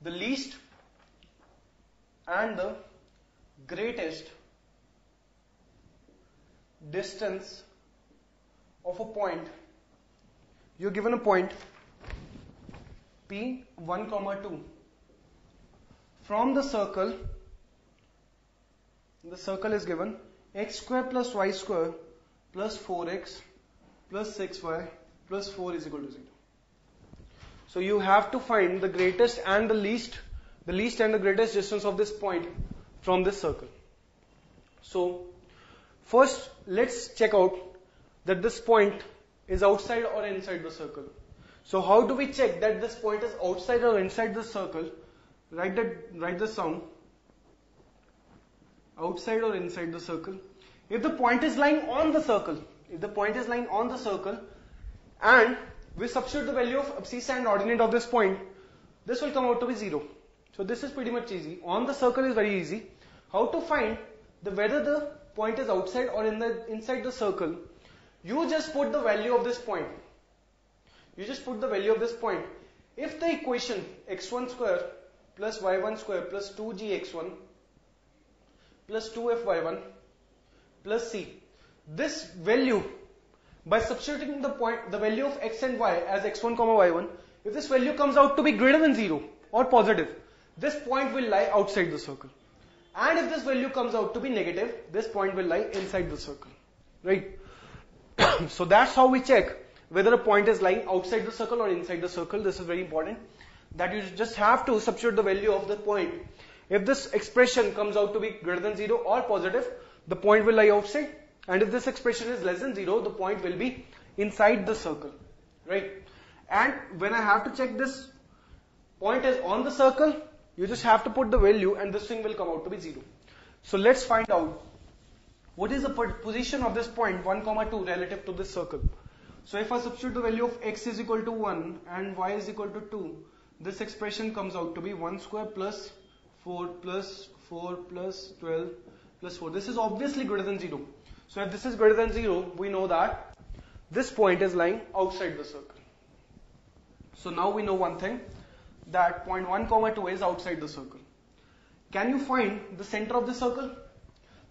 the least and the greatest distance of a point. You're given a point P 1, 2 from the circle. The circle is given x square plus y square plus 4x plus 6y plus 4 is equal to 0. So you have to find the greatest and the least and the greatest distance of this point from this circle. So first let's check out that this point is outside or inside the circle. So how do we check that this point is outside or inside the circle? Write the sound. Outside or inside the circle. If the point is lying on the circle, and we substitute the value of abscissa and ordinate of this point, this will come out to be 0. So this is pretty much easy. On the circle is very easy. How to find whether the point is outside or inside the circle? You just put the value of this point. If the equation x1 square plus y1 square plus 2gx1 plus 2fy1 plus c, this value, by substituting the value of x and y as x1, y1, if this value comes out to be greater than 0 or positive, this point will lie outside the circle. And if this value comes out to be negative, this point will lie inside the circle. Right? So that's how we check whether a point is lying outside the circle or inside the circle. This is very important, that you just have to substitute the value of the point. If this expression comes out to be greater than 0 or positive, the point will lie outside. And if this expression is less than 0, the point will be inside the circle. Right? And when I have to check this point is on the circle, you just have to put the value and this thing will come out to be 0. So let's find out what is the position of this point 1, 2 relative to this circle. So if I substitute the value of x is equal to 1 and y is equal to 2, this expression comes out to be 1 square plus 4 plus 4 plus 12 plus 4. This is obviously greater than 0. So if this is greater than 0, we know that this point is lying outside the circle. So now we know one thing, that point 1, 2 is outside the circle. Can you find the center of the circle?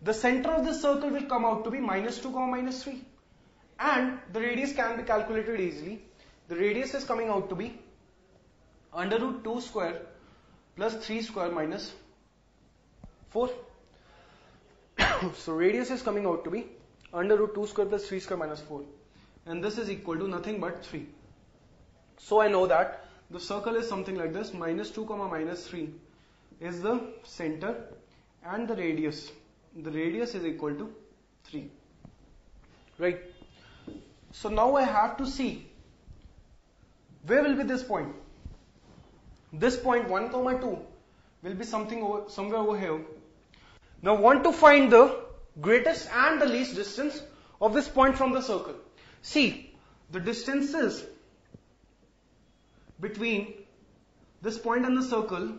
The center of the circle will come out to be minus 2, minus 3. And the radius can be calculated easily. The radius is coming out to be under root 2 square plus 3 square minus 4. So radius is coming out to be under root 2 square plus 3 square minus 4. And this is equal to nothing but 3. So I know that the circle is something like this. Minus 2, minus 3 is the center and the radius. The radius is equal to 3. Right? So now I have to see where will be this point. This point 1, 2 will be somewhere over here. Now want to find the greatest and the least distance of this point from the circle. See, the distances between this point and the circle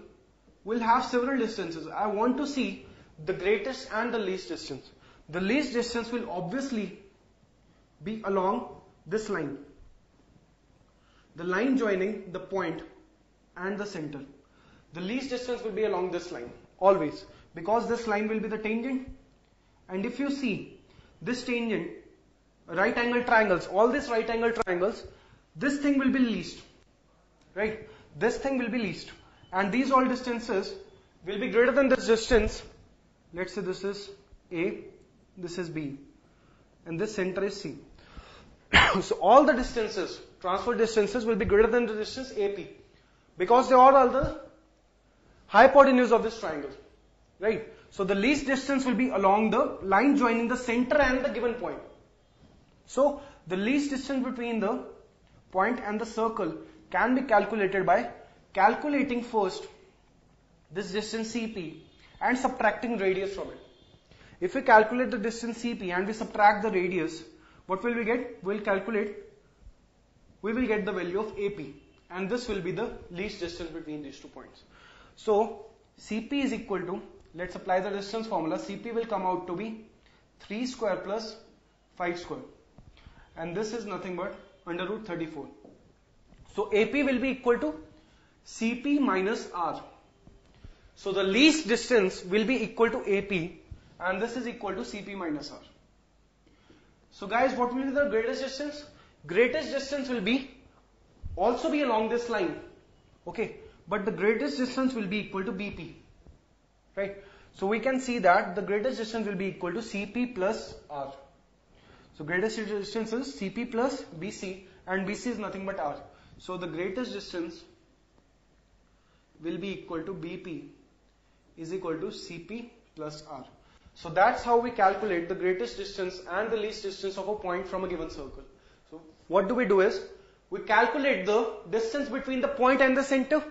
will have several distances. I want to see the greatest and the least distance. The least distance will obviously be along this line. The line joining the point and the center. The least distance will be along this line, always. Because this line will be the tangent. And if you see this tangent, right angle triangles, all these right angle triangles, this thing will be least. Right? This thing will be least. And these all distances will be greater than this distance. Let's say this is A, this is B, and this center is C. So all the distances, transfer distances, will be greater than the distance AP, because they are all the hypotenuse of this triangle. Right? So the least distance will be along the line joining the center and the given point. So the least distance between the point and the circle can be calculated by calculating first this distance CP and subtracting radius from it. If we calculate the distance CP and we subtract the radius, what will we get? We will get the value of AP, and this will be the least distance between these 2 points. So CP is equal to, let's apply the distance formula. CP will come out to be 3 square plus 5 square, and this is nothing but under root 34. So AP will be equal to CP minus R. So the least distance will be equal to AP, and this is equal to CP minus R. So guys, what will be the greatest distance? Greatest distance will be also be along this line, okay, but the greatest distance will be equal to BP, right? So we can see that the greatest distance will be equal to CP plus R. So greatest distance is CP plus BC, and BC is nothing but R. So the greatest distance will be equal to BP is equal to CP plus R. So that's how we calculate the greatest distance and the least distance of a point from a given circle. So what do is, we calculate the distance between the point and the center,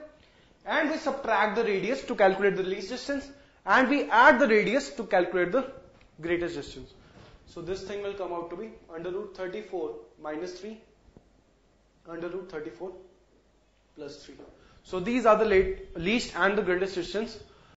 and we subtract the radius to calculate the least distance, and we add the radius to calculate the greatest distance. So this thing will come out to be under root 34 minus 3 under root 34 plus 3. So these are the least and the greatest distance